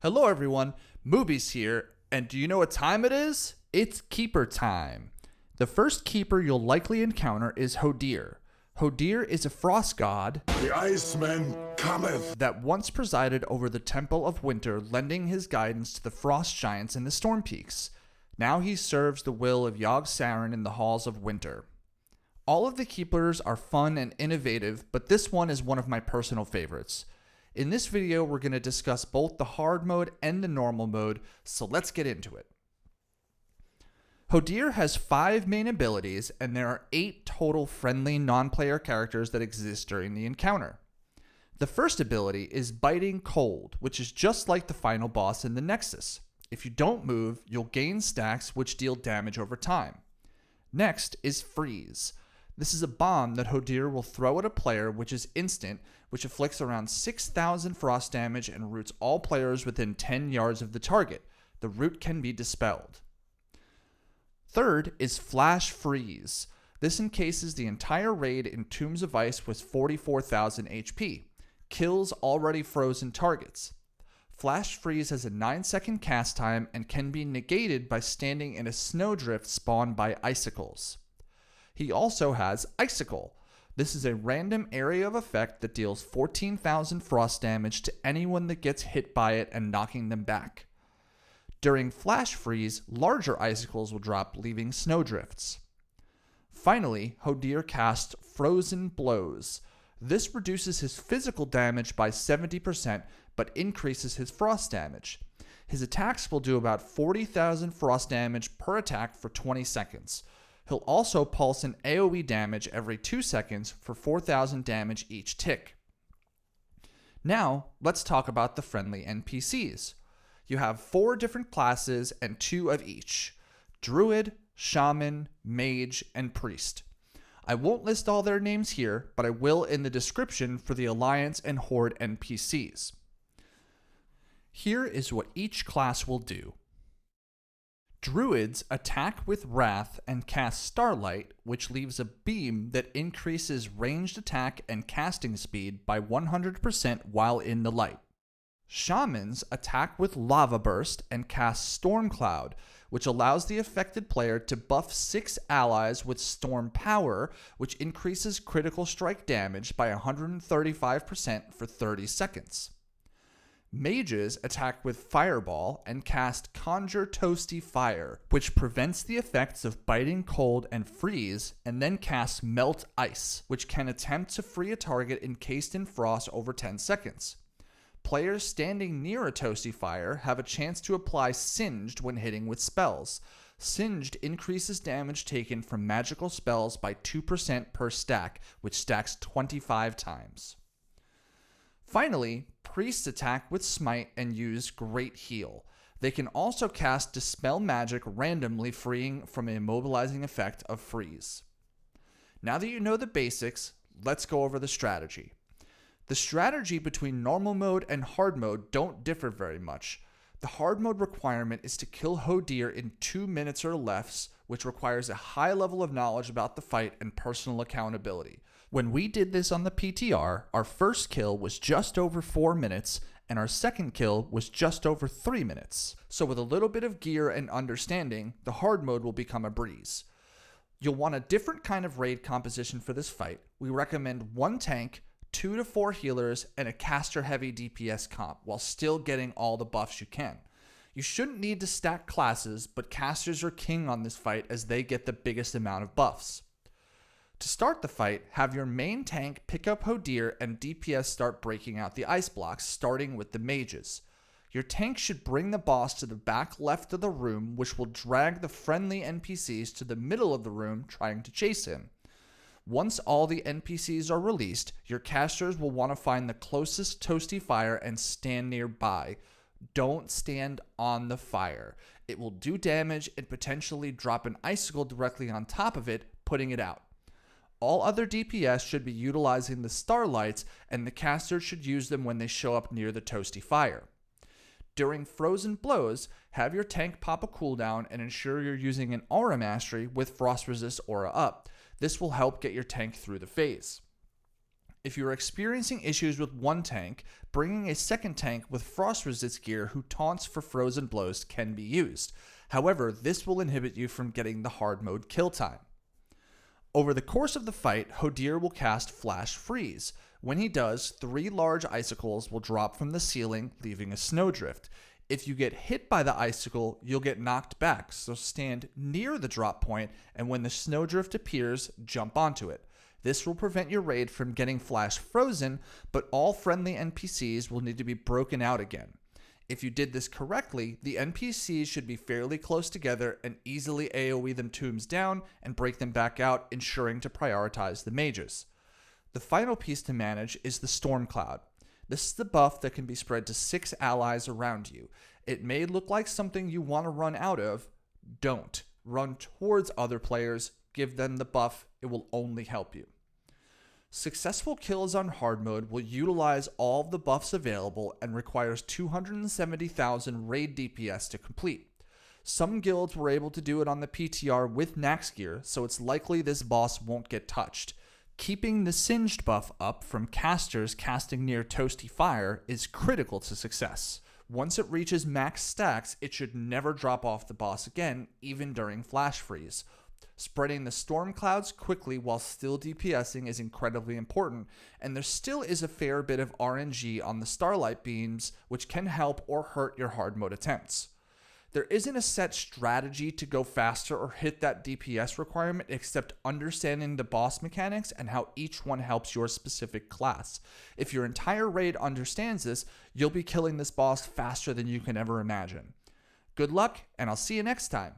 Hello everyone, Moobies here, and do you know what time it is? It's Keeper time. The first Keeper you'll likely encounter is Hodir. Hodir is a frost god The Iceman cometh. that once presided over the Temple of Winter, lending his guidance to the frost giants in the Storm Peaks. Now he serves the will of Yogg-Saron in the Halls of Winter. All of the Keepers are fun and innovative, but this one is one of my personal favorites. In this video, we're going to discuss both the hard mode and the normal mode, so let's get into it. Hodir has 5 main abilities, and there are 8 total friendly non-player characters that exist during the encounter. The first ability is Biting Cold, which is just like the final boss in the Nexus. If you don't move, you'll gain stacks which deal damage over time. Next is Freeze. This is a bomb that Hodir will throw at a player which is instant, which inflicts around 6,000 frost damage and roots all players within 10 yards of the target. The root can be dispelled. Third is Flash Freeze. This encases the entire raid in Tombs of Ice with 44,000 HP. Kills already frozen targets. Flash Freeze has a 9-second cast time and can be negated by standing in a snowdrift spawned by icicles. He also has Icicle. This is a random area of effect that deals 14,000 frost damage to anyone that gets hit by it and knocking them back. During Flash Freeze, larger icicles will drop, leaving snowdrifts. Finally, Hodir casts Frozen Blows. This reduces his physical damage by 70%, but increases his frost damage. His attacks will do about 40,000 frost damage per attack for 20 seconds. He'll also pulse an AoE damage every 2 seconds for 4,000 damage each tick. Now, let's talk about the friendly NPCs. You have 4 different classes and 2 of each: Druid, Shaman, Mage, and Priest. I won't list all their names here, but I will in the description for the Alliance and Horde NPCs. Here is what each class will do. Druids attack with Wrath and cast Starlight, which leaves a beam that increases ranged attack and casting speed by 100% while in the light. Shamans attack with Lava Burst and cast Stormcloud, which allows the affected player to buff 6 allies with Storm Power, which increases critical strike damage by 135% for 30 seconds. Mages attack with Fireball and cast Conjure Toasty Fire, which prevents the effects of Biting Cold and Freeze, and then casts Melt Ice, which can attempt to free a target encased in frost over 10 seconds. Players standing near a Toasty Fire have a chance to apply Singed when hitting with spells. Singed increases damage taken from magical spells by 2% per stack, which stacks 25 times. Finally, Priests attack with Smite and use Great Heal. They can also cast Dispel Magic randomly, freeing from an immobilizing effect of Freeze. Now that you know the basics, let's go over the strategy. The strategy between normal mode and hard mode don't differ very much. The hard mode requirement is to kill Hodir in 2 minutes or less, which requires a high level of knowledge about the fight and personal accountability. When we did this on the PTR, our first kill was just over 4 minutes, and our second kill was just over 3 minutes. So with a little bit of gear and understanding, the hard mode will become a breeze. You'll want a different kind of raid composition for this fight. We recommend 1 tank, 2 to 4 healers, and a caster heavy DPS comp, while still getting all the buffs you can. You shouldn't need to stack classes, but casters are king on this fight as they get the biggest amount of buffs. To start the fight, have your main tank pick up Hodir and DPS start breaking out the ice blocks, starting with the mages. Your tank should bring the boss to the back left of the room, which will drag the friendly NPCs to the middle of the room, trying to chase him. Once all the NPCs are released, your casters will want to find the closest Toasty Fire and stand nearby. Don't stand on the fire. It will do damage and potentially drop an icicle directly on top of it, putting it out. All other DPS should be utilizing the Starlights, and the casters should use them when they show up near the Toasty Fire. During Frozen Blows, have your tank pop a cooldown and ensure you're using an Aura Mastery with Frost Resist Aura up. This will help get your tank through the phase. If you are experiencing issues with one tank, bringing a second tank with frost resist gear who taunts for frozen blows can be used. However, this will inhibit you from getting the hard mode kill time. Over the course of the fight, Hodir will cast Flash Freeze. When he does, 3 large icicles will drop from the ceiling, leaving a snowdrift. If you get hit by the icicle, you'll get knocked back, so stand near the drop point, and when the snowdrift appears, jump onto it. This will prevent your raid from getting flash frozen, but all friendly NPCs will need to be broken out again. If you did this correctly, the NPCs should be fairly close together and easily AoE them tombs down and break them back out, ensuring to prioritize the mages. The final piece to manage is the Storm Cloud. This is the buff that can be spread to 6 allies around you. It may look like something you want to run out of. Don't. Run towards other players, give them the buff, it will only help you. Successful kills on hard mode will utilize all of the buffs available and requires 270,000 raid DPS to complete. Some guilds were able to do it on the PTR with Nax gear, so it's likely this boss won't get touched. Keeping the Singed buff up from casters casting near Toasty Fire is critical to success. Once it reaches max stacks, it should never drop off the boss again, even during Flash Freeze. Spreading the storm clouds quickly while still DPSing is incredibly important, and there still is a fair bit of RNG on the starlight beams, which can help or hurt your hard mode attempts. There isn't a set strategy to go faster or hit that DPS requirement except understanding the boss mechanics and how each one helps your specific class. If your entire raid understands this, you'll be killing this boss faster than you can ever imagine. Good luck, and I'll see you next time.